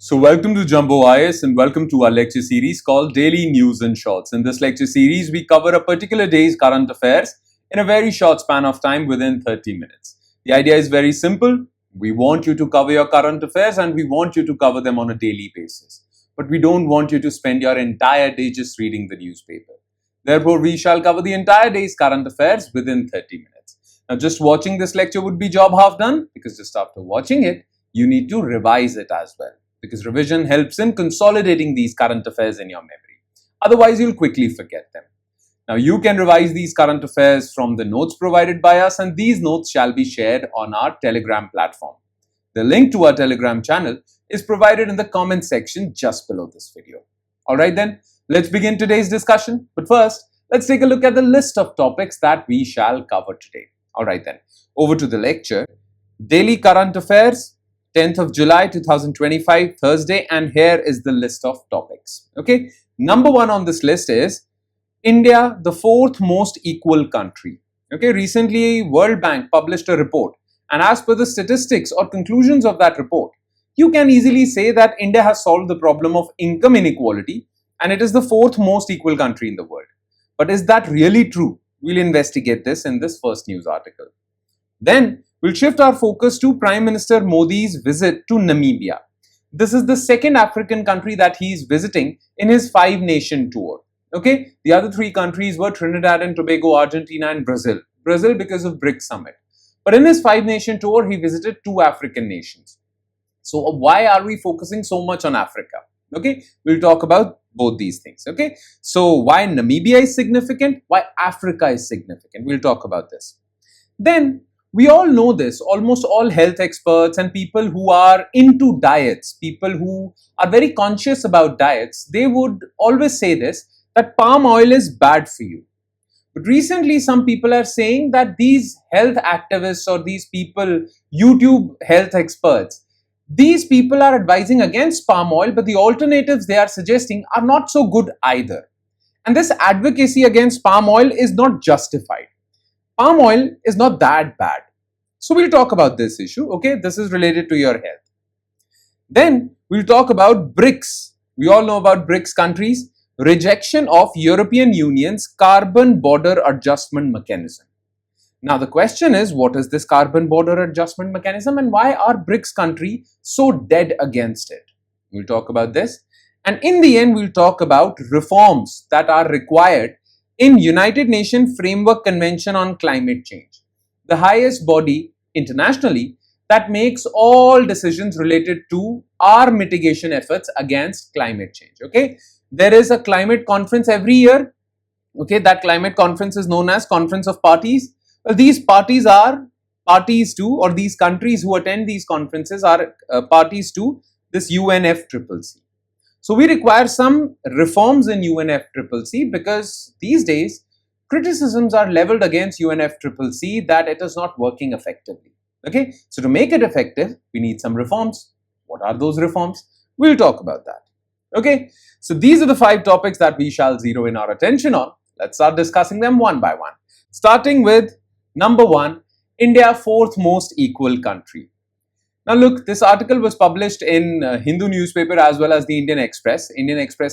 So welcome to Jumbo IS and welcome to our lecture series called Daily News in Shorts. In this lecture series, we cover a particular day's current affairs in a very short span of time within 30 minutes. The idea is very simple. We want you to cover your current affairs and we want you to cover them on a daily basis. But we don't want you to spend your entire day just reading the newspaper. Therefore, we shall cover the entire day's current affairs within 30 minutes. Now, just watching this lecture would be job half done because just after watching it, you need to revise it as well. Because revision helps in consolidating these current affairs in your memory. Otherwise, you'll quickly forget them. Now, you can revise these current affairs from the notes provided by us, and these notes shall be shared on our Telegram platform. The link to our Telegram channel is provided in the comment section just below this video. Alright then, let's begin today's discussion. But first, let's take a look at the list of topics that we shall cover today. Alright then, over to the lecture. Daily current affairs, 10th of July 2025, Thursday, and here is the list of topics. Okay, number one on this list is India, the fourth most equal country. Okay, recently World Bank published a report, and as per the statistics or conclusions of that report, you can easily say that India has solved the problem of income inequality and it is the fourth most equal country in the world. But is that really true? We'll investigate this in this first news article. Then we'll shift our focus to Prime Minister Modi's visit to Namibia. This is the second African country that he is visiting in his 5-nation tour. Okay, the other 3 countries were Trinidad and Tobago, Argentina and Brazil. Brazil because of BRICS summit. But in his 5-nation tour, he visited 2 African nations. So why are we focusing so much on Africa? Okay, we'll talk about both these things. Okay, so why Namibia is significant, why Africa is significant. We'll talk about this. Then we all know this, almost all health experts and people who are into diets, people who are very conscious about diets, they would always say this, that palm oil is bad for you. But recently some people are saying that these health activists or these people, YouTube health experts, these people are advising against palm oil, but the alternatives they are suggesting are not so good either. And this advocacy against palm oil is not justified. Palm oil is not that bad. So we'll talk about this issue. Okay, this is related to your health. Then we'll talk about BRICS. We all know about BRICS countries. Rejection of European Union's carbon border adjustment mechanism. Now the question is, what is this carbon border adjustment mechanism and why are BRICS countries so dead against it? We'll talk about this. And in the end, we'll talk about reforms that are required in United Nations Framework Convention on Climate Change, the highest body internationally that makes all decisions related to our mitigation efforts against climate change. Okay, there is a climate conference every year. Okay, that climate conference is known as Conference of Parties. Well, these parties are parties to, or these countries who attend these conferences are parties to this UNFCCC. So we require some reforms in UNFCCC because these days criticisms are leveled against UNFCCC that it is not working effectively. Okay, so to make it effective, we need some reforms. What are those reforms? We'll talk about that. Okay, so these are the 5 topics that we shall zero in our attention on. Let's start discussing them one by one. Starting with number 1, India, fourth most equal country. Now look, this article was published in Hindu newspaper as well as the Indian Express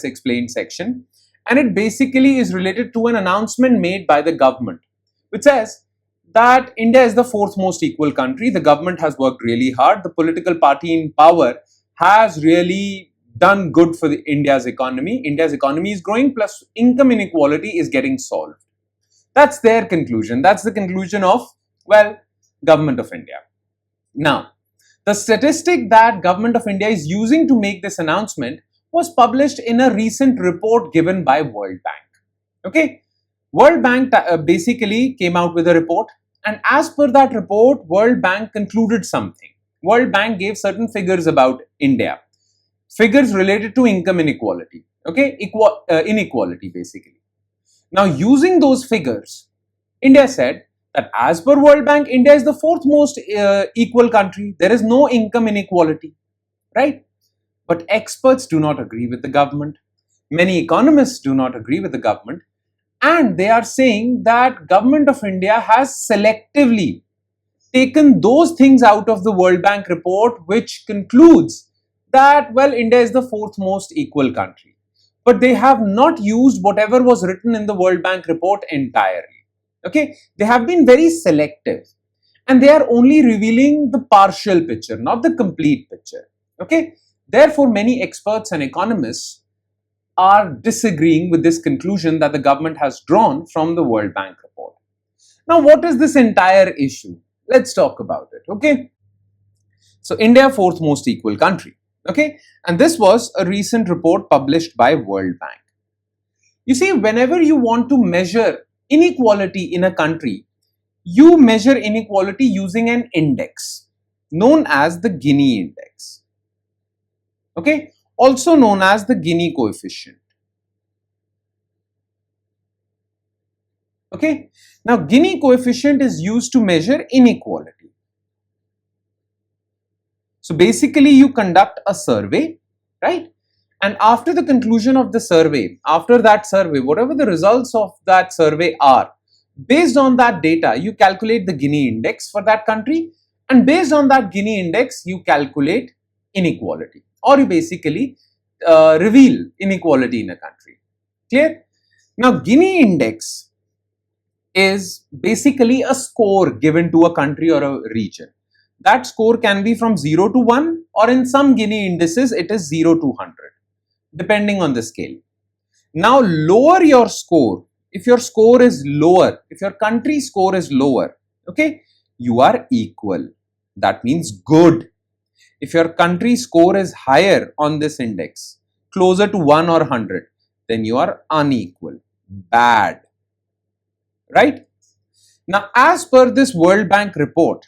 Explained section, and it basically is related to an announcement made by the government which says that India is the fourth most equal country. The government has worked really hard. The political party in power has really done good for India's economy. India's economy is growing, plus income inequality is getting solved. That's their conclusion. That's the conclusion of, well, Government of India. Now, the statistic that Government of India is using to make this announcement was published in a recent report given by World Bank. Okay, World Bank basically came out with a report, and as per that report, World Bank concluded something. World Bank gave certain figures about India, figures related to income inequality. Okay, inequality basically. Now, using those figures, India said that as per World Bank, India is the fourth most equal country. There is no income inequality, right? But experts do not agree with the government. Many economists do not agree with the government. And they are saying that Government of India has selectively taken those things out of the World Bank report which concludes that, well, India is the fourth most equal country. But they have not used whatever was written in the World Bank report entirely. Okay, they have been very selective and they are only revealing the partial picture, not the complete picture. Okay, therefore, many experts and economists are disagreeing with this conclusion that the government has drawn from the World Bank report. Now, what is this entire issue? Let's talk about it. Okay, so India, fourth most equal country. Okay, and this was a recent report published by World Bank. You see, whenever you want to measure inequality in a country, you measure inequality using an index known as the Gini index. Okay, also known as the Gini coefficient. Okay, now Gini coefficient is used to measure inequality. So basically you conduct a survey, right? And after the conclusion of the survey, after that survey, whatever the results of that survey are, based on that data, you calculate the Gini index for that country. And based on that Gini index, you calculate inequality, or you basically reveal inequality in a country. Clear? Now, Gini index is basically a score given to a country or a region. That score can be from 0 to 1, or in some Gini indices, it is 0 to 100, depending on the scale. Now, lower your score. If your score is lower, if your country score is lower, okay, you are equal. That means good. If your country score is higher on this index, closer to 1 or 100, then you are unequal, bad, right? Now, as per this World Bank report,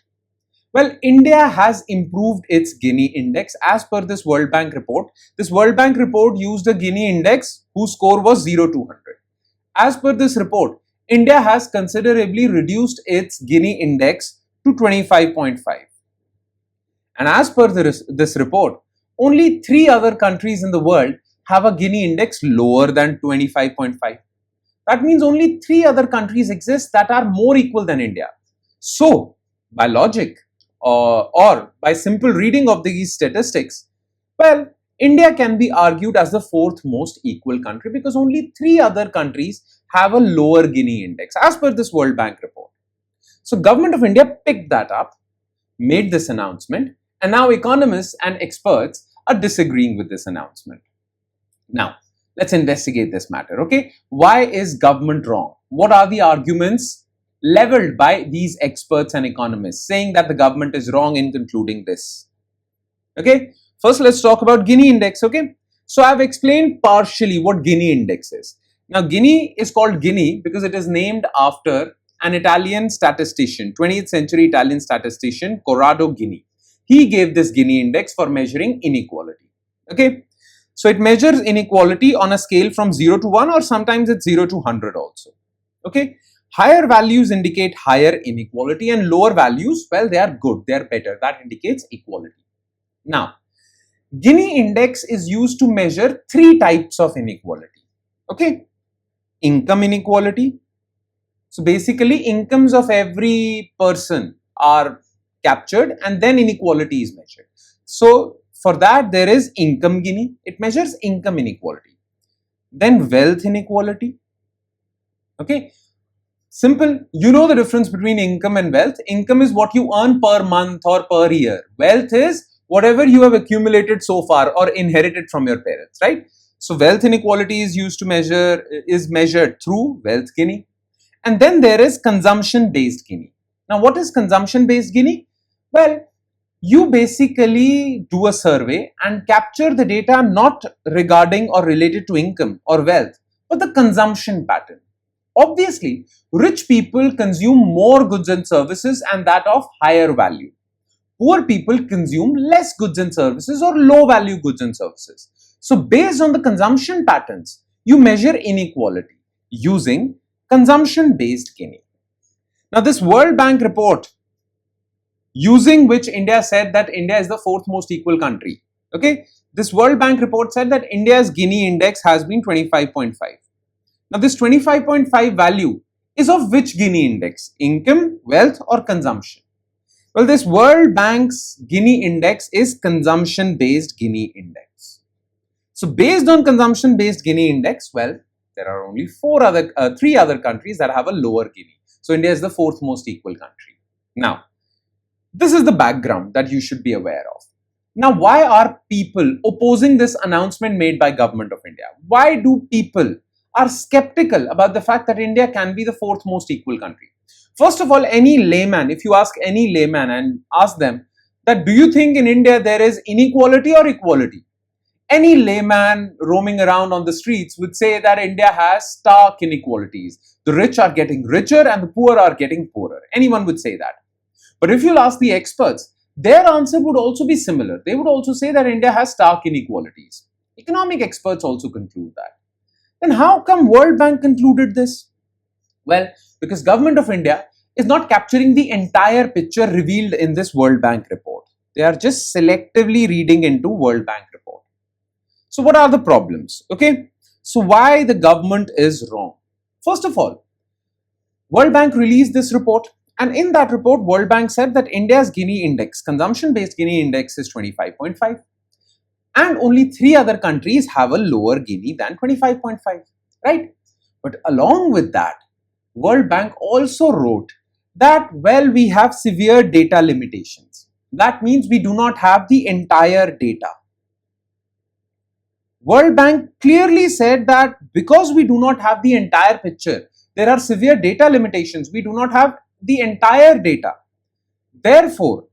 well, India has improved its Gini index. As per this World Bank report used a Gini index whose score was 0 to 100. As per this report, India has considerably reduced its Gini index to 25.5. And as per this report, only 3 other countries in the world have a Gini index lower than 25.5. That means only 3 other countries exist that are more equal than India. So, by logic, or by simple reading of these statistics, well, India can be argued as the fourth most equal country because only 3 other countries have a lower Gini index as per this World Bank report. So, Government of India picked that up, made this announcement, and now economists and experts are disagreeing with this announcement. Now, let's investigate this matter, okay? Why is government wrong? What are the arguments leveled by these experts and economists saying that the government is wrong in concluding this? Okay, first let's talk about Gini index, okay? So I've explained partially what Gini index is. Now Gini is called Gini because it is named after an Italian statistician, 20th century Italian statistician, Corrado Gini. He gave this Gini index for measuring inequality, okay? So it measures inequality on a scale from 0 to 1, or sometimes it's 0 to 100 also, okay? Higher values indicate higher inequality and lower values, well, they are good, they are better. That indicates equality. Now, Gini index is used to measure 3 types of inequality. Okay, income inequality. So basically, incomes of every person are captured and then inequality is measured. So for that, there is income Gini. It measures income inequality. Then wealth inequality. Okay. Simple, you know the difference between income and wealth. Income is what you earn per month or per year. Wealth is whatever you have accumulated so far or inherited from your parents, right? So wealth inequality is measured through wealth Gini. And then there is consumption based Gini. Now what is consumption based Gini? Well, you basically do a survey and capture the data not regarding or related to income or wealth, but the consumption pattern. Obviously, rich people consume more goods and services and that of higher value. Poor people consume less goods and services or low value goods and services. So based on the consumption patterns, you measure inequality using consumption based Gini. Now this World Bank report, using which India said that India is the fourth most equal country. Okay, this World Bank report said that India's Gini index has been 25.5. Now this 25.5 value is of which Gini index? Income, wealth or consumption? Well, this World Bank's Gini index is consumption-based Gini index. So based on consumption-based Gini index, well, there are only three other countries that have a lower Gini. So India is the fourth most equal country. Now, this is the background that you should be aware of. Now, why are people opposing this announcement made by Government of India? Why do people are skeptical about the fact that India can be the fourth most equal country? First of all, any layman, if you ask any layman and ask them that do you think in India there is inequality or equality? Any layman roaming around on the streets would say that India has stark inequalities. The rich are getting richer and the poor are getting poorer. Anyone would say that. But if you'll ask the experts, their answer would also be similar. They would also say that India has stark inequalities. Economic experts also conclude that. Then how come World Bank concluded this? Well, because Government of India is not capturing the entire picture revealed in this World Bank report. They are just selectively reading into World Bank report. So what are the problems? Okay, so why the government is wrong? First of all, World Bank released this report, and in that report, World Bank said that India's Gini index, consumption-based Gini index, is 25.5, and only 3 other countries have a lower Gini than 25.5, right? But along with that, World Bank also wrote that, well, we have severe data limitations. That means we do not have the entire data. World Bank clearly said that because we do not have the entire picture, there are severe data limitations. We do not have the entire data. Therefore,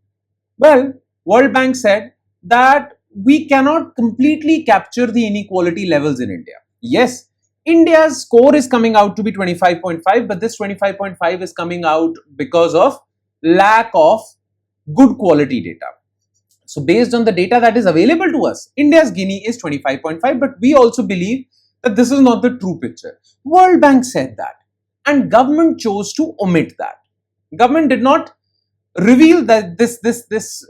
well, World Bank said that we cannot completely capture the inequality levels in India. Yes, India's score is coming out to be 25.5, but this 25.5 is coming out because of lack of good quality data. So based on the data that is available to us, India's Gini is 25.5, but we also believe that this is not the true picture. World Bank said that, and government chose to omit that. Government did not reveal that this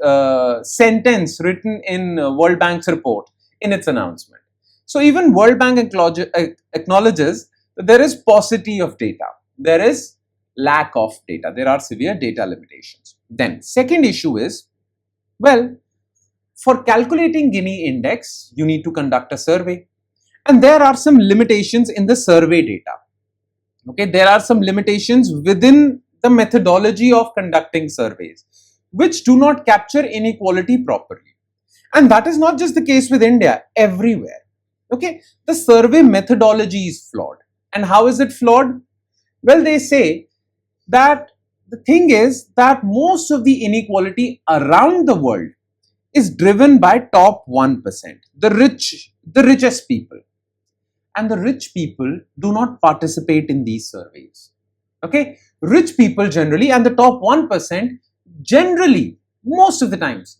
sentence written in World Bank's report in its announcement. So even World Bank acknowledges that there is paucity of data. There is lack of data. There are severe data limitations. Then second issue is, well, for calculating Gini index, you need to conduct a survey. And there are some limitations in the survey data. Okay, there are some limitations within the methodology of conducting surveys, which do not capture inequality properly. And that is not just the case with India, everywhere. Okay, the survey methodology is flawed. And how is it flawed? Well, they say that the thing is that most of the inequality around the world is driven by top 1%, the richest people. And the rich people do not participate in these surveys. Okay, rich people generally and the top 1% generally, most of the times,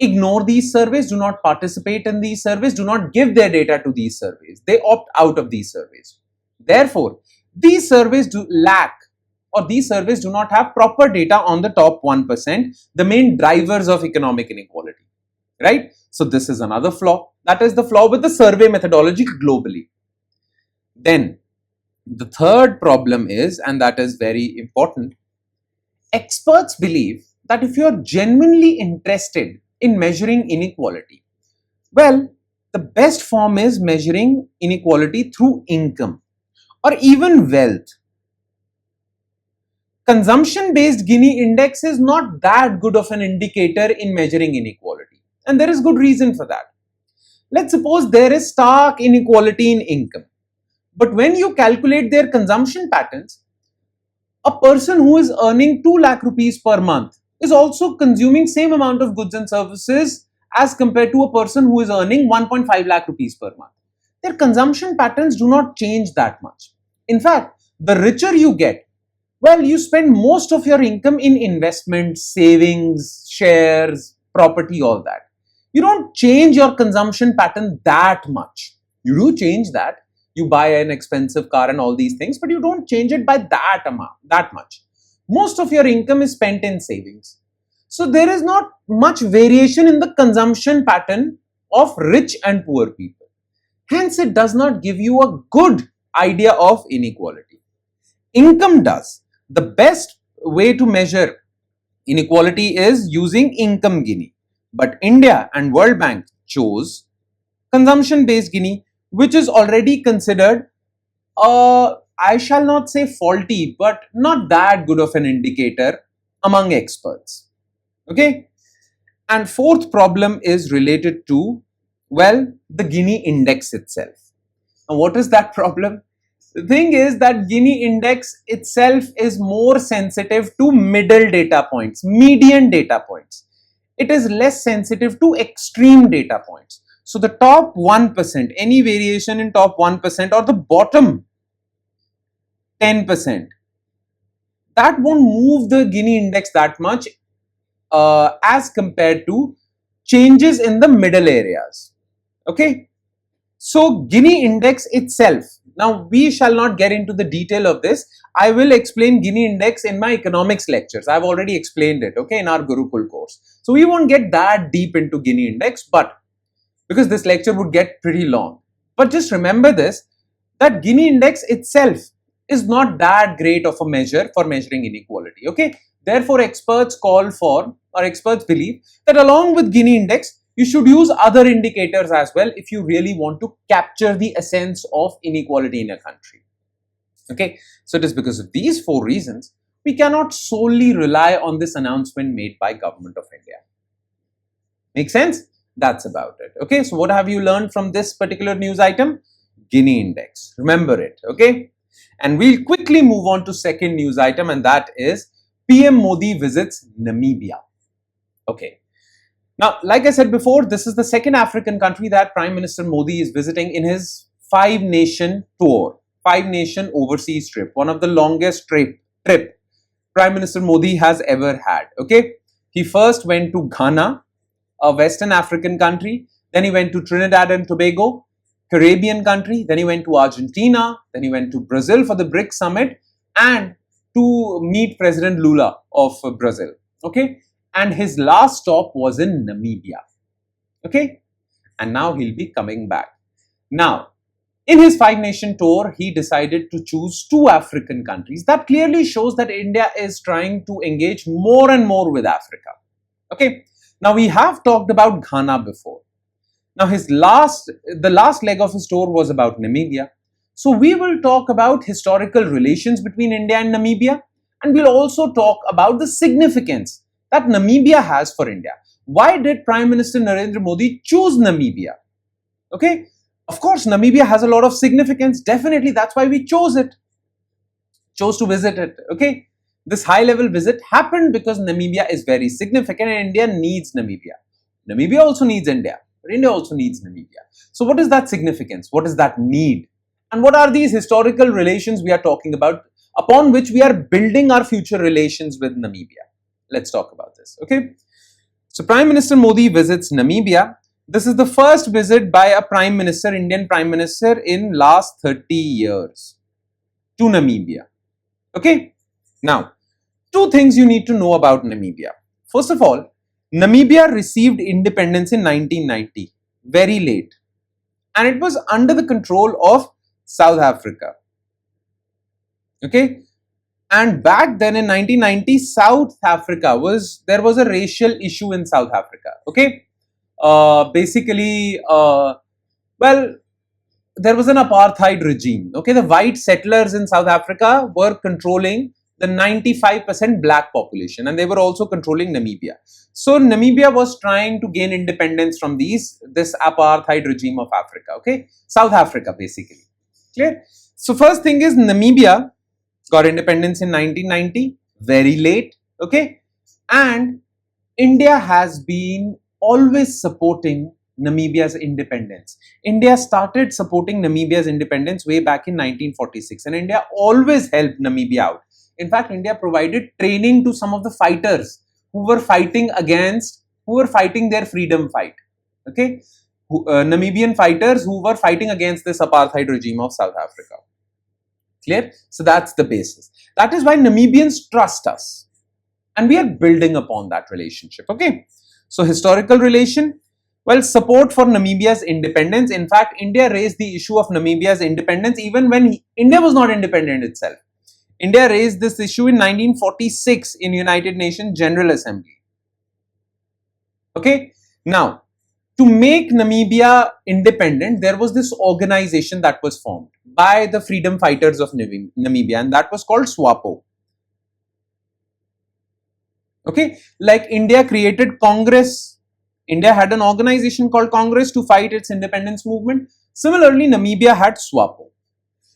ignore these surveys, do not participate in these surveys, do not give their data to these surveys. They opt out of these surveys. Therefore, these surveys do lack, or these surveys do not have proper data on the top 1%, the main drivers of economic inequality, right? So this is another flaw. That is the flaw with the survey methodology globally. Then the third problem is, and that is very important, experts believe that if you are genuinely interested in measuring inequality, well, the best form is measuring inequality through income or even wealth. Consumption-based Gini index is not that good of an indicator in measuring inequality, and there is good reason for that. Let's suppose there is stark inequality in income, but when you calculate their consumption patterns, a person who is earning 2 lakh rupees per month is also consuming same amount of goods and services as compared to a person who is earning 1.5 lakh rupees per month. Their consumption patterns do not change that much. In fact, the richer you get, well, you spend most of your income in investments, savings, shares, property, all that. You don't change your consumption pattern that much. You do change that. You buy an expensive car and all these things, but you don't change it by that amount, that much. Most of your income is spent in savings. So there is not much variation in the consumption pattern of rich and poor people. Hence, it does not give you a good idea of inequality. Income does. The best way to measure Inequality is using income Gini. But India and World Bank chose consumption-based Gini, which is already considered, I shall not say faulty, but not that good of an indicator among experts. Okay. And fourth problem is related to, well, the Gini index itself. And what is that problem? The thing is that Gini index itself is more sensitive to middle data points, median data points. It is less sensitive to extreme data points. So the top 1%, any variation in top 1% or the bottom 10%, that won't move the Gini index that much as compared to changes in the middle areas. Okay. So Gini index itself, now we shall not get into the detail of this. I will explain Gini index in my economics lectures. I've already explained it, okay, in our Gurukul course. So we won't get that deep into Gini index, but because this lecture would get pretty long. But just remember this, that Gini index itself is not that great of a measure for measuring inequality, okay. Therefore, experts call for, or experts believe that along with Gini index, you should use other indicators as well if you really want to capture the essence of inequality in a country. Okay, so it is because of these four reasons, we cannot solely rely on this announcement made by Government of India. Make sense? That's about it. Okay, so what have you learned from this particular news item? Gini index. Remember it. Okay, and we'll quickly move on to second news item, and that is PM Modi visits Namibia. Okay. Now, like I said before, this is the second African country that Prime Minister Modi is visiting in his 5-nation tour, 5-nation overseas trip, one of the longest trip Prime Minister Modi has ever had. Okay. He first went to Ghana, a Western African country. Then he went to Trinidad and Tobago, Caribbean country. Then he went to Argentina. Then he went to Brazil for the BRICS summit and to meet President Lula of Brazil. Okay. And his last stop was in Namibia. Okay. And now he'll be coming back. Now, in his 5-nation tour, he decided to choose 2 African countries. That clearly shows that India is trying to engage more and more with Africa. Okay. Now, we have talked about Ghana before. Now, the last leg of his tour was about Namibia. So, we will talk about historical relations between India and Namibia, and we'll also talk about the significance that Namibia has for India. Why did Prime Minister Narendra Modi choose Namibia? Okay, of course, Namibia has a lot of significance. Definitely, that's why we chose to visit it. Okay, this high-level visit happened because Namibia is very significant and India needs Namibia. Namibia also needs India, but India also needs Namibia. So what is that significance? What is that need? And what are these historical relations we are talking about upon which we are building our future relations with Namibia? Let's talk about this. Okay. So Prime Minister Modi visits Namibia. This is the first visit by a Prime Minister, Indian Prime Minister in last 30 years to Namibia. Okay. Now, 2 things you need to know about Namibia. First of all, Namibia received independence in 1990, very late. And it was under the control of South Africa. Okay. And back then in 1990, South Africa there was a racial issue in South Africa. Okay. Basically, well, there was an apartheid regime. Okay. The white settlers in South Africa were controlling the 95% black population, and they were also controlling Namibia. So Namibia was trying to gain independence from this apartheid regime of Africa. Okay. South Africa, basically. Clear? So first thing is Namibia got independence in 1990, very late, okay, and India has been always supporting Namibia's independence. India started supporting Namibia's independence way back in 1946, and India always helped Namibia out. In fact, India provided training to some of the fighters who were fighting their freedom fight, okay, Namibian fighters who were fighting against this apartheid regime of South Africa. Clear? So that's the basis. That is why Namibians trust us. And we are building upon that relationship. Okay. So historical relation. Well, support for Namibia's independence. In fact, India raised the issue of Namibia's independence even when India was not independent itself. India raised this issue in 1946 in United Nations General Assembly. Okay, now to make Namibia independent, there was this organization that was formed by the freedom fighters of Namibia, and that was called SWAPO. Okay, like India created Congress. India had an organization called Congress to fight its independence movement. Similarly, Namibia had SWAPO.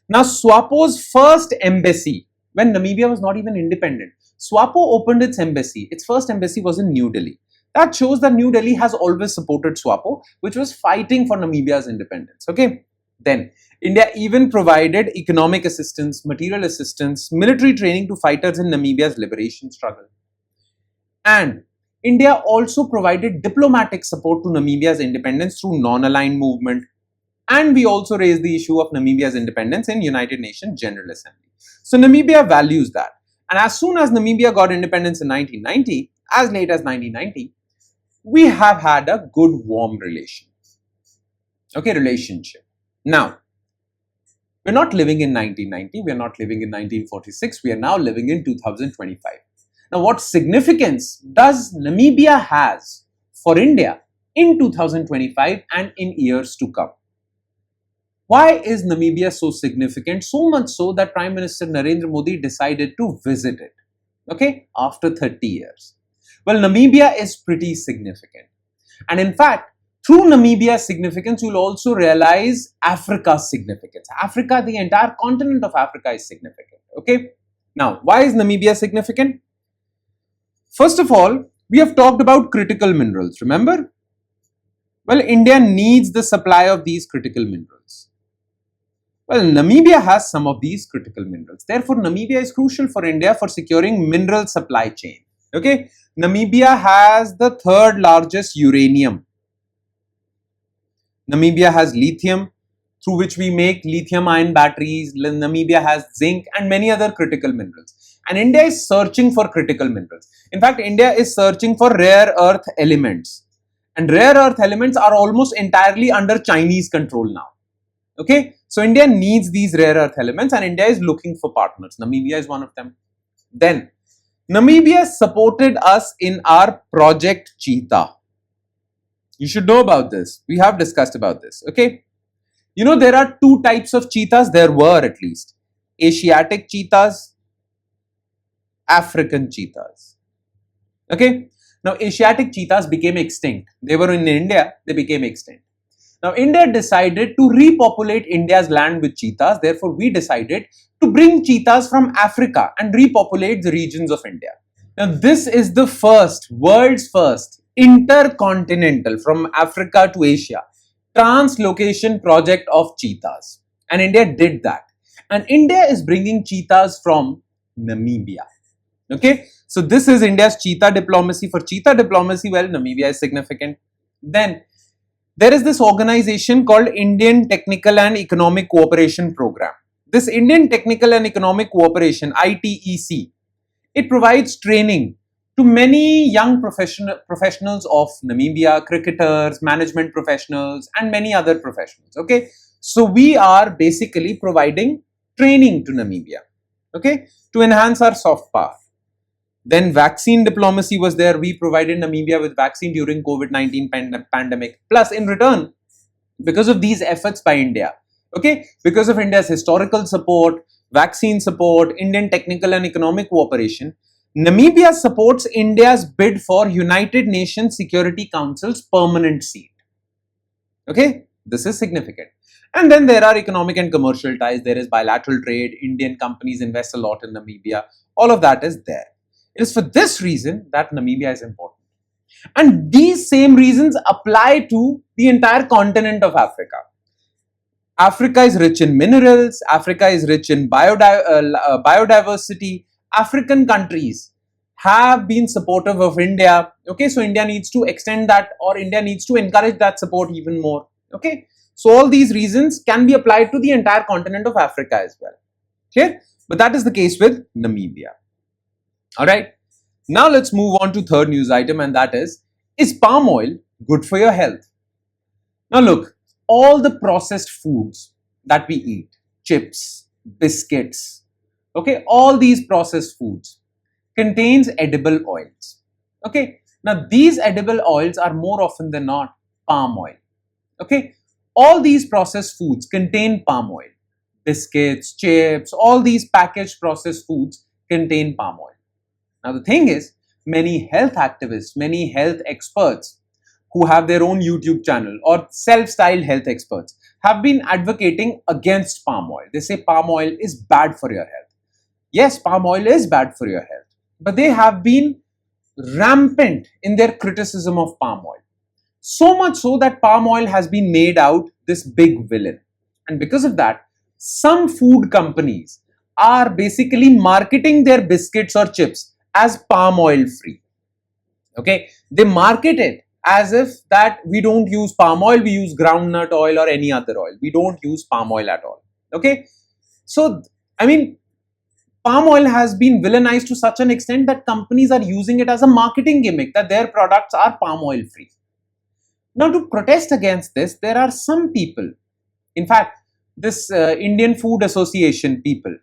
Now, SWAPO's first embassy, when Namibia was not even independent, SWAPO opened its embassy. Its first embassy was in New Delhi. That shows that New Delhi has always supported SWAPO, which was fighting for Namibia's independence. Okay. Then, India even provided economic assistance, material assistance, military training to fighters in Namibia's liberation struggle. And India also provided diplomatic support to Namibia's independence through non-aligned movement. And we also raised the issue of Namibia's independence in United Nations General Assembly. So Namibia values that. And as soon as Namibia got independence in 1990, as late as 1990, we have had a good warm relationship. Now, we're not living in 1990, we're not living in 1946, we are now living in 2025. Now, what significance does Namibia has for India in 2025 and in years to come? Why is Namibia so significant? So much so that Prime Minister Narendra Modi decided to visit it, okay, after 30 years. Well, Namibia is pretty significant. And in fact, through Namibia's significance, you'll also realize Africa's significance. Africa, the entire continent of Africa is significant, okay? Now, why is Namibia significant? First of all, we have talked about critical minerals, remember? Well, India needs the supply of these critical minerals. Well, Namibia has some of these critical minerals. Therefore, Namibia is crucial for India for securing mineral supply chain. Okay, Namibia has the third largest uranium. Namibia has lithium, through which we make lithium-ion batteries. Namibia has zinc and many other critical minerals. And India is searching for critical minerals. In fact, India is searching for rare earth elements. And rare earth elements are almost entirely under Chinese control now. Okay, so India needs these rare earth elements and India is looking for partners. Namibia is one of them. Then, Namibia supported us in our project Cheetah. You should know about this. We have discussed about this. Okay, you know there are two types of cheetahs. There were at least Asiatic cheetahs, African cheetahs. Okay, now Asiatic cheetahs became extinct. They were in India, they became extinct. Now India decided to repopulate India's land with cheetahs. Therefore, we decided to bring cheetahs from Africa and repopulate the regions of India. Now this is the world's first intercontinental, from Africa to Asia, translocation project of cheetahs. And India did that. And India is bringing cheetahs from Namibia. Okay, so this is India's cheetah diplomacy. For cheetah diplomacy, well, Namibia is significant. Then there is this organization called Indian Technical and Economic Cooperation Program. This Indian Technical and Economic Cooperation, ITEC, it provides training to many young professionals of Namibia, cricketers, management professionals, and many other professionals. Okay, so we are basically providing training to Namibia, okay, to enhance our soft power. Then vaccine diplomacy was there. We provided Namibia with vaccine during COVID-19 pandemic. Plus, in return, because of these efforts by India, okay, because of India's historical support, vaccine support, Indian technical and economic cooperation, Namibia supports India's bid for United Nations Security Council's permanent seat. Okay, this is significant. And then there are economic and commercial ties. There is bilateral trade. Indian companies invest a lot in Namibia. All of that is there. It is for this reason that Namibia is important. And these same reasons apply to the entire continent of Africa. Africa is rich in minerals. Africa is rich in biodiversity. African countries have been supportive of India. Okay, so India needs to extend that, or India needs to encourage that support even more. Okay, so all these reasons can be applied to the entire continent of Africa as well. Clear? But that is the case with Namibia. Alright, now let's move on to third news item, and that is palm oil good for your health? Now look, all the processed foods that we eat, chips, biscuits, Okay, all these processed foods contains edible oils. Okay, now these edible oils are more often than not palm oil. Okay, all these processed foods contain palm oil. Biscuits, chips, all these packaged processed foods contain palm oil. Now the thing is, many health activists, many health experts who have their own YouTube channel or self-styled health experts have been advocating against palm oil. They say palm oil is bad for your health. Yes, palm oil is bad for your health, but they have been rampant in their criticism of palm oil. So much so that palm oil has been made out this big villain. And because of that, some food companies are basically marketing their biscuits or chips as palm oil free. Okay, they market it as if that we don't use palm oil, we use groundnut oil or any other oil. We don't use palm oil at all. Okay, so I mean, palm oil has been villainized to such an extent that companies are using it as a marketing gimmick that their products are palm oil free. Now, to protest against this, there are some people, in fact, this Indian Food Association people,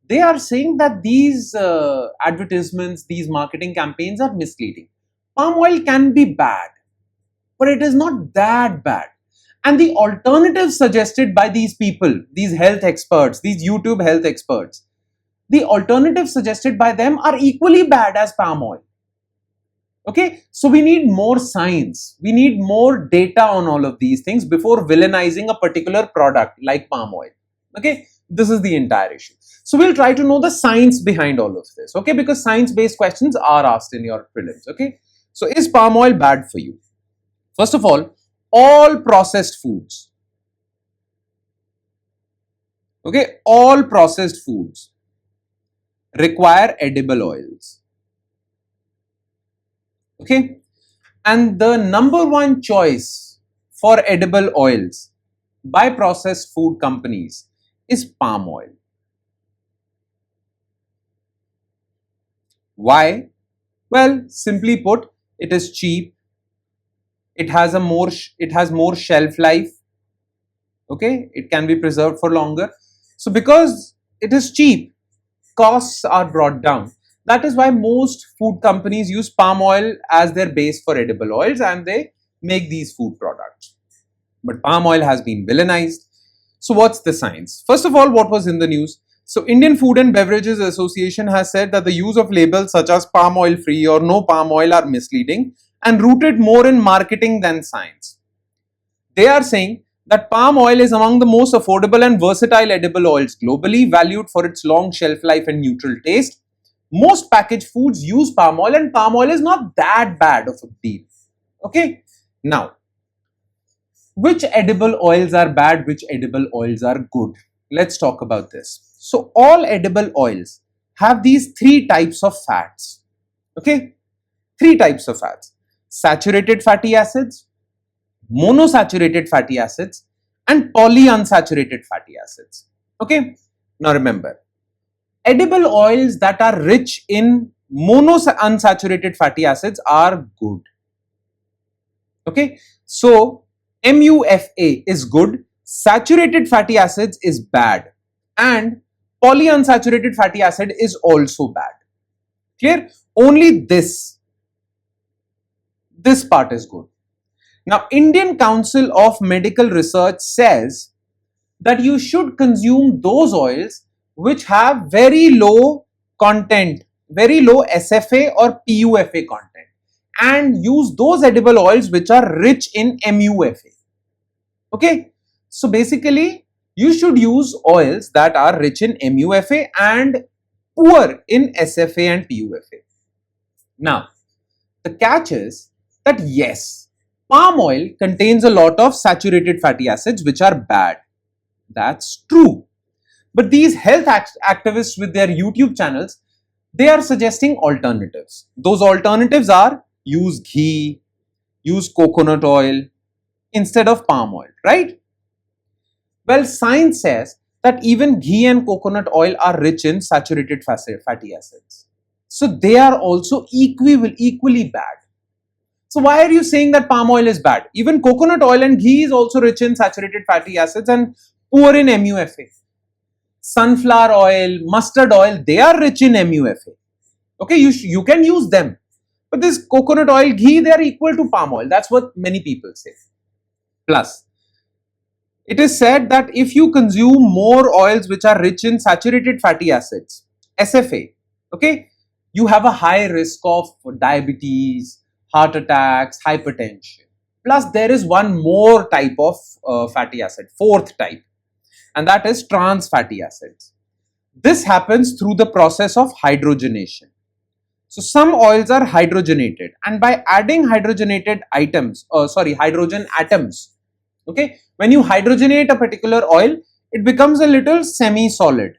they are saying that these advertisements, these marketing campaigns are misleading. Palm oil can be bad, but it is not that bad. And the alternatives suggested by these people, these health experts, these YouTube health experts, the alternatives suggested by them are equally bad as palm oil. Okay, so we need more science, we need more data on all of these things before villainizing a particular product like palm oil. Okay, this is the entire issue. So we'll try to know the science behind all of this, okay, because science-based questions are asked in your prelims. Okay, so is palm oil bad for you? First of all processed foods, okay, all processed foods require edible oils. Okay, and the number one choice for edible oils by processed food companies is palm oil. Why? Well, simply put, it is cheap. It has more shelf life. Okay, it can be preserved for longer. So because it is cheap, costs are brought down. That is why most food companies use palm oil as their base for edible oils and they make these food products. But palm oil has been villainized. So what's the science? First of all, what was in the news? So Indian Food and Beverages Association has said that the use of labels such as palm oil free or no palm oil are misleading and rooted more in marketing than science. They are saying that palm oil is among the most affordable and versatile edible oils globally, valued for its long shelf life and neutral taste. Most packaged foods use palm oil and palm oil is not that bad of a deal. Okay, now which edible oils are bad, which edible oils are good? Let's talk about this. So all edible oils have these three types of fats. Okay, three types of fats: saturated fatty acids, monosaturated fatty acids, and polyunsaturated fatty acids. Okay, now remember, edible oils that are rich in monounsaturated fatty acids are good. Okay, so MUFA is good, saturated fatty acids is bad, and polyunsaturated fatty acid is also bad. Clear? Only this part is good. Now, Indian Council of Medical Research says that you should consume those oils which have very low content, very low SFA or PUFA content, and use those edible oils which are rich in MUFA. Okay, so basically you should use oils that are rich in MUFA and poor in SFA and PUFA. Now, the catch is that yes, palm oil contains a lot of saturated fatty acids which are bad. That's true. But these health activists with their YouTube channels, they are suggesting alternatives. Those alternatives are use ghee, use coconut oil instead of palm oil, right? Well, science says that even ghee and coconut oil are rich in saturated fatty acids. So they are also equally bad. So why are you saying that palm oil is bad? Even coconut oil and ghee is also rich in saturated fatty acids and poor in MUFA. sunflower oil, mustard oil, they are rich in MUFA. Okay, you can use them. But this coconut oil, ghee, they are equal to palm oil. That's what many people say. Plus, it is said that if you consume more oils which are rich in saturated fatty acids, SFA, okay, you have a high risk of diabetes, heart attacks, hypertension. Plus, there is one more type of fatty acid, fourth type, and that is trans fatty acids. This happens through the process of hydrogenation. So some oils are hydrogenated, and by adding hydrogenated hydrogen atoms, okay, when you hydrogenate a particular oil, it becomes a little semi-solid.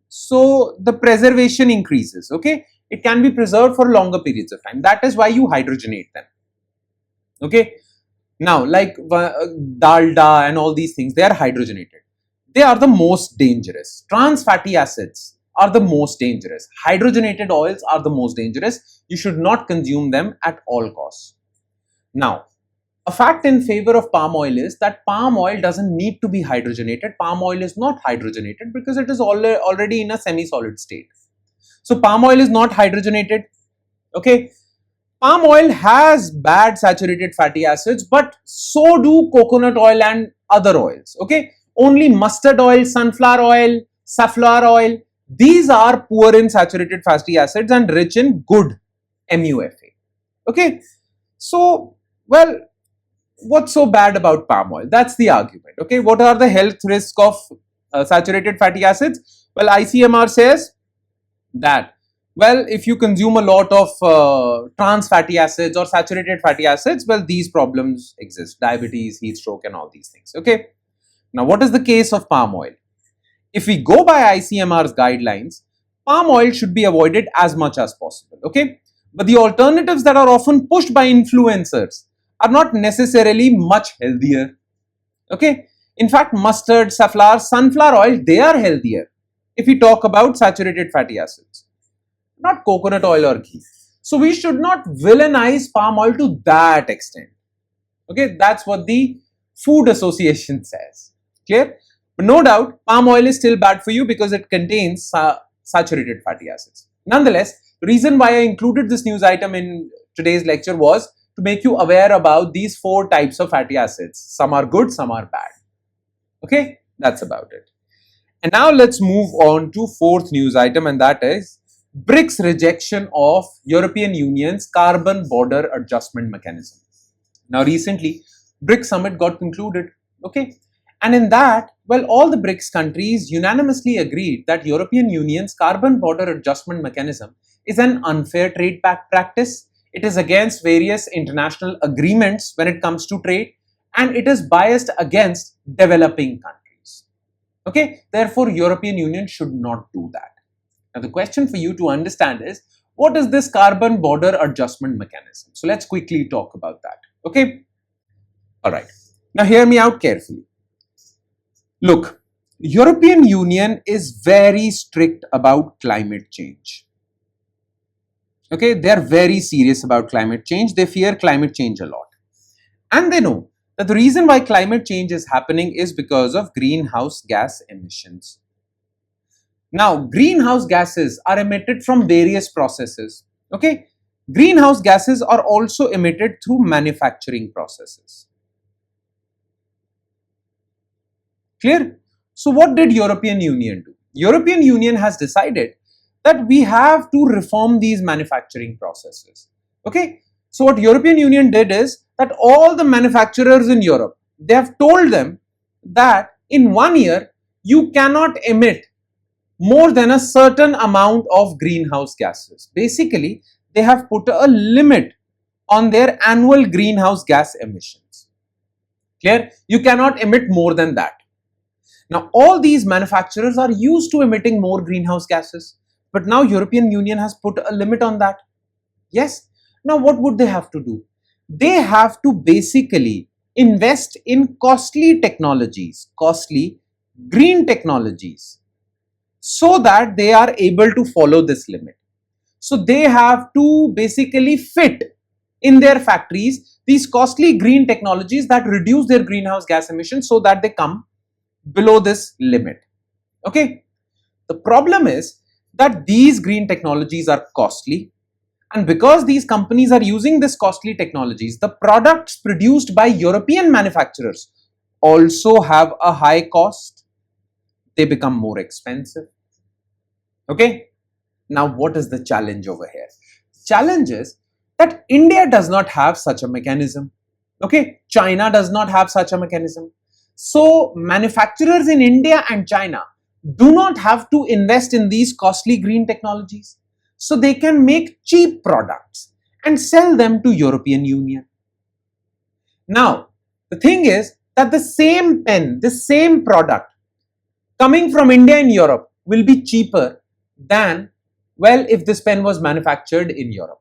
So the preservation increases, okay. It can be preserved for longer periods of time. That is why you hydrogenate them, okay. Now, like dalda and all these things, they are hydrogenated. They are the most dangerous. Trans fatty acids are the most dangerous. Hydrogenated oils are the most dangerous. You should not consume them at all costs. Now, a fact in favor of palm oil is that palm oil doesn't need to be hydrogenated. Palm oil is not hydrogenated because it is already in a semi-solid state. So palm oil is not hydrogenated, okay. Palm oil has bad saturated fatty acids, but so do coconut oil and other oils, okay. Only mustard oil, sunflower oil, safflower oil, these are poor in saturated fatty acids and rich in good MUFA, okay. So, well, what's so bad about palm oil? That's the argument, okay. What are the health risks of saturated fatty acids? Well, ICMR says that, well, if you consume a lot of trans fatty acids or saturated fatty acids, well, these problems exist, diabetes, heat stroke and all these things, okay. Now, what is the case of palm oil? If we go by ICMR's guidelines, palm oil should be avoided as much as possible, okay. But the alternatives that are often pushed by influencers are not necessarily much healthier, okay. In fact, mustard, safflower, sunflower oil, they are healthier if we talk about saturated fatty acids, not coconut oil or ghee. So we should not villainize palm oil to that extent, okay. That's what the Food Association says, clear? But no doubt, palm oil is still bad for you because it contains saturated fatty acids. Nonetheless, the reason why I included this news item in today's lecture was to make you aware about these four types of fatty acids. Some are good, some are bad. Okay, that's about it. And now let's move on to fourth news item, and that is BRICS rejection of European Union's carbon border adjustment mechanism. Now recently, BRICS summit got concluded, okay, and in that, well, all the BRICS countries unanimously agreed that European Union's carbon border adjustment mechanism is an unfair trade practice. It is against various international agreements when it comes to trade, and it is biased against developing countries. Okay, therefore, European Union should not do that. Now, the question for you to understand is, what is this carbon border adjustment mechanism? So let's quickly talk about that. Okay. All right. Now, hear me out carefully. Look, European Union is very strict about climate change. Okay, they are very serious about climate change. They fear climate change a lot. And they know that the reason why climate change is happening is because of greenhouse gas emissions. Now, greenhouse gases are emitted from various processes. Okay, greenhouse gases are also emitted through manufacturing processes. Clear? So what did European Union do? European Union has decided that we have to reform these manufacturing processes. Okay, so what European Union did is that all the manufacturers in Europe, they have told them that in 1 year you cannot emit more than a certain amount of greenhouse gases. Basically, they have put a limit on their annual greenhouse gas emissions. Clear? You cannot emit more than that. Now, all these manufacturers are used to emitting more greenhouse gases, but now European Union has put a limit on that. Yes. Now, what would they have to do? They have to basically invest in costly technologies, costly green technologies, so that they are able to follow this limit. So they have to basically fit in their factories these costly green technologies that reduce their greenhouse gas emissions so that they come below this limit. Okay. The problem is that these green technologies are costly, and because these companies are using this costly technologies, the products produced by European manufacturers also have a high cost. They become more expensive. Okay. Now, what is the challenge over here? Challenge is that India does not have such a mechanism. Okay. China does not have such a mechanism. So, manufacturers in India and China do not have to invest in these costly green technologies. So, they can make cheap products and sell them to European Union. Now, the thing is that the same pen, the same product coming from India and Europe will be cheaper than, well, if this pen was manufactured in Europe.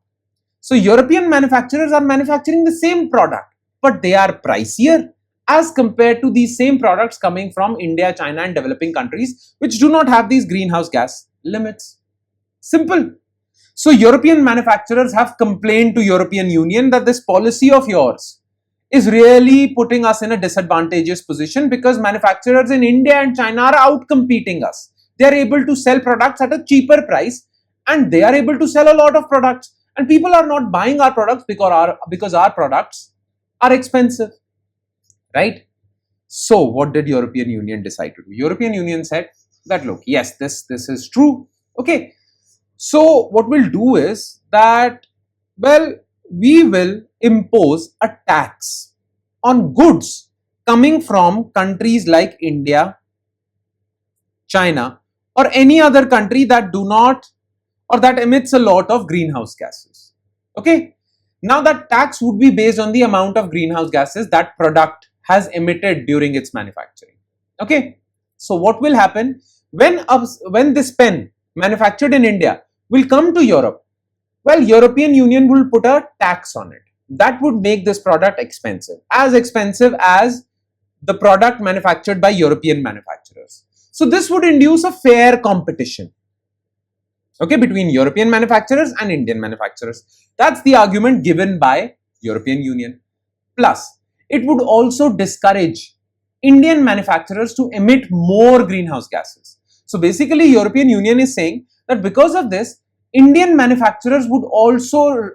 So European manufacturers are manufacturing the same product, but they are pricier as compared to these same products coming from India, China and developing countries which do not have these greenhouse gas limits. Simple. So European manufacturers have complained to European Union that this policy of yours is really putting us in a disadvantageous position because manufacturers in India and China are outcompeting us. They are able to sell products at a cheaper price and they are able to sell a lot of products, and people are not buying our products because our products are expensive, right? So what did European Union decide to do? European Union said that, look, yes, this is true. Okay. So what we'll do is that, well, we will impose a tax on goods coming from countries like India, China, or any other country that do not or that emits a lot of greenhouse gases. Okay. Now that tax would be based on the amount of greenhouse gases that product has emitted during its manufacturing. Okay. So what will happen when this pen manufactured in India will come to Europe? Well, European Union will put a tax on it. That would make this product expensive as the product manufactured by European manufacturers. So this would induce a fair competition, okay, between European manufacturers and Indian manufacturers. That's the argument given by European Union. Plus, it would also discourage Indian manufacturers to emit more greenhouse gases. So basically, European Union is saying that because of this, Indian manufacturers would also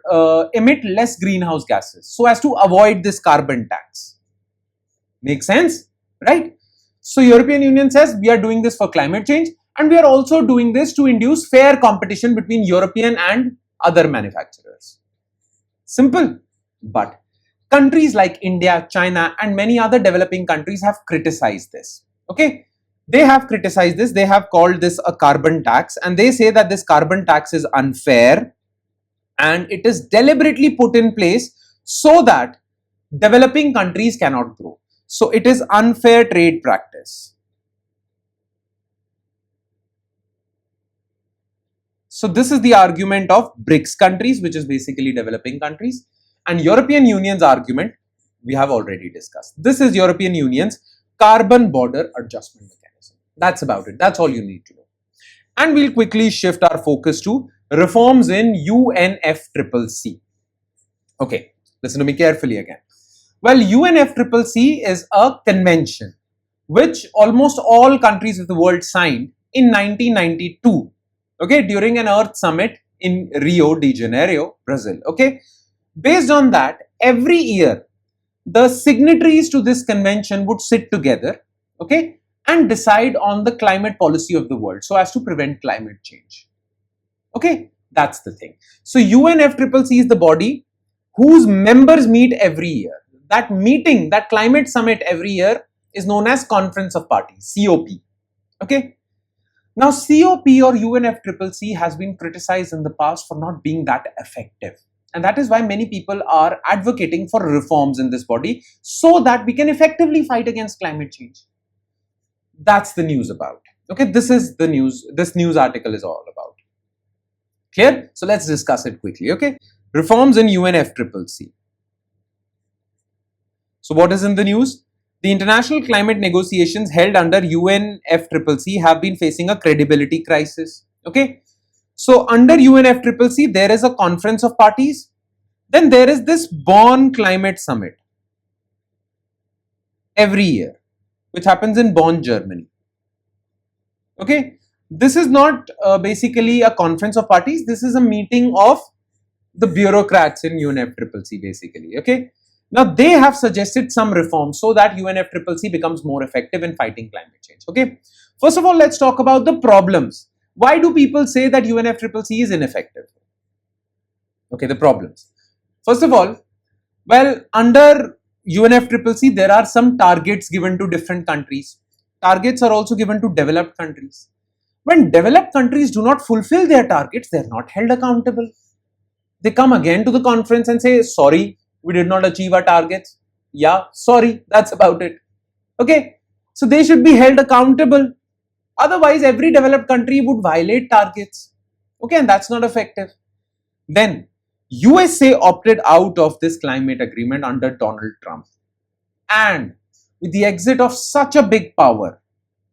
emit less greenhouse gases so as to avoid this carbon tax. Makes sense, right? So European Union says we are doing this for climate change and we are also doing this to induce fair competition between European and other manufacturers. Simple. But countries like India, China and many other developing countries have criticized this. Okay. They have criticized this. They have called this a carbon tax and they say that this carbon tax is unfair and it is deliberately put in place so that developing countries cannot grow. So it is unfair trade practice. So this is the argument of BRICS countries, which is basically developing countries, and European Union's argument we have already discussed. This is European Union's carbon border adjustment mechanism. That's about it. That's all you need to know. And we'll quickly shift our focus to reforms in UNFCCC. Okay, listen to me carefully again. Well, UNFCCC is a convention which almost all countries of the world signed in 1992, okay, during an Earth Summit in Rio de Janeiro, Brazil. Okay, based on that, every year the signatories to this convention would sit together, okay, and decide on the climate policy of the world so as to prevent climate change. Okay, that's the thing. So UNFCCC is the body whose members meet every year. That meeting, that climate summit every year is known as Conference of Parties, COP. Okay. Now COP or UNFCCC has been criticized in the past for not being that effective. And that is why many people are advocating for reforms in this body so that we can effectively fight against climate change. That's the news about. Okay, this is the news. This news article is all about. Clear? So let's discuss it quickly. Okay, reforms in UNFCCC. So what is in the news? The international climate negotiations held under UNFCCC have been facing a credibility crisis. Okay. So under UNFCCC, there is a conference of parties. Then there is this Bonn Climate Summit every year, which happens in Bonn, Germany. Okay. This is not basically a conference of parties. This is a meeting of the bureaucrats in UNFCCC basically. Okay. Now they have suggested some reforms so that UNFCCC becomes more effective in fighting climate change. Okay. First of all, let's talk about the problems. Why do people say that UNFCCC is ineffective? Okay, the problems. First of all, well, under UNFCCC, there are some targets given to different countries. Targets are also given to developed countries. When developed countries do not fulfill their targets, they are not held accountable. They come again to the conference and say, sorry, we did not achieve our targets. Yeah, sorry, that's about it. Okay, so they should be held accountable. Otherwise, every developed country would violate targets. Okay, and that's not effective. Then, USA opted out of this climate agreement under Donald Trump. And with the exit of such a big power,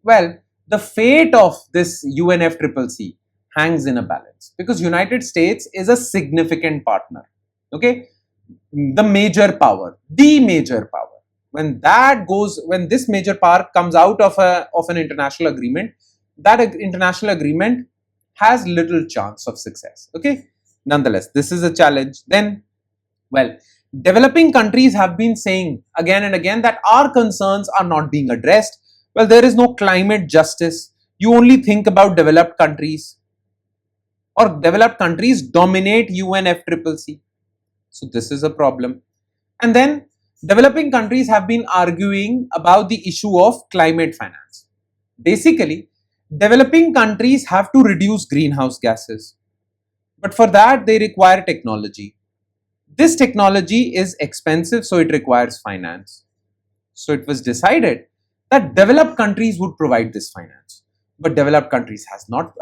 well, the fate of this UNFCCC hangs in a balance because United States is a significant partner. Okay, the major power. When this major power comes out of an international agreement, that international agreement has little chance of success. Okay, nonetheless, this is a challenge. Then, well, developing countries have been saying again and again that our concerns are not being addressed. Well, there is no climate justice. You only think about developed countries, or developed countries dominate UNFCCC. So this is a problem. And then developing countries have been arguing about the issue of climate finance. Basically, developing countries have to reduce greenhouse gases. But for that, they require technology. This technology is expensive, so it requires finance. So it was decided that developed countries would provide this finance. But developed countries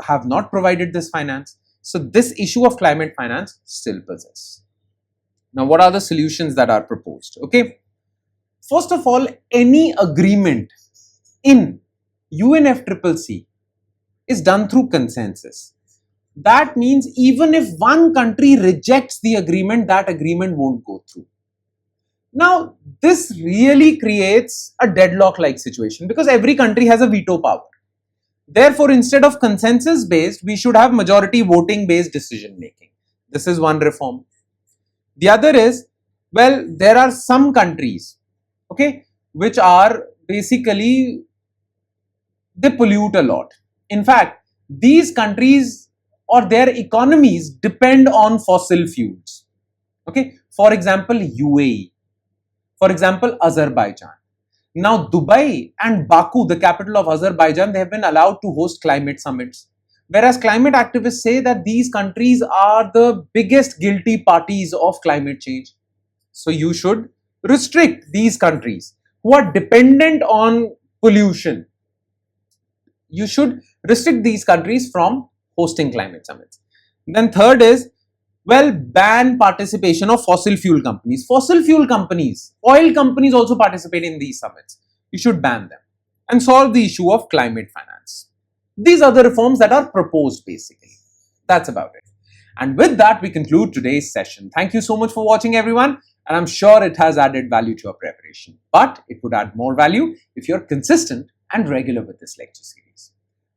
have not provided this finance. So this issue of climate finance still persists. Now, what are the solutions that are proposed? Okay. First of all, any agreement in UNFCCC is done through consensus. That means even if one country rejects the agreement, that agreement won't go through. Now, this really creates a deadlock-like situation because every country has a veto power. Therefore, instead of consensus-based, we should have majority voting-based decision-making. This is one reform. The other is, well, there are some countries, okay, which are basically, they pollute a lot. In fact, these countries or their economies depend on fossil fuels. Okay, for example, UAE, for example, Azerbaijan. Now, Dubai and Baku, the capital of Azerbaijan, they have been allowed to host climate summits. Whereas climate activists say that these countries are the biggest guilty parties of climate change. So you should restrict these countries who are dependent on pollution. You should restrict these countries from hosting climate summits. Then third is, well, ban participation of fossil fuel companies. Fossil fuel companies, oil companies also participate in these summits. You should ban them and solve the issue of climate finance. These are the reforms that are proposed basically. That's about it. And with that, we conclude today's session. Thank you so much for watching, everyone. And I'm sure it has added value to your preparation. But it would add more value if you're consistent and regular with this lecture series.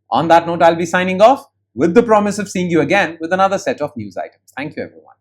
On that note, I'll be signing off with the promise of seeing you again with another set of news items. Thank you, everyone.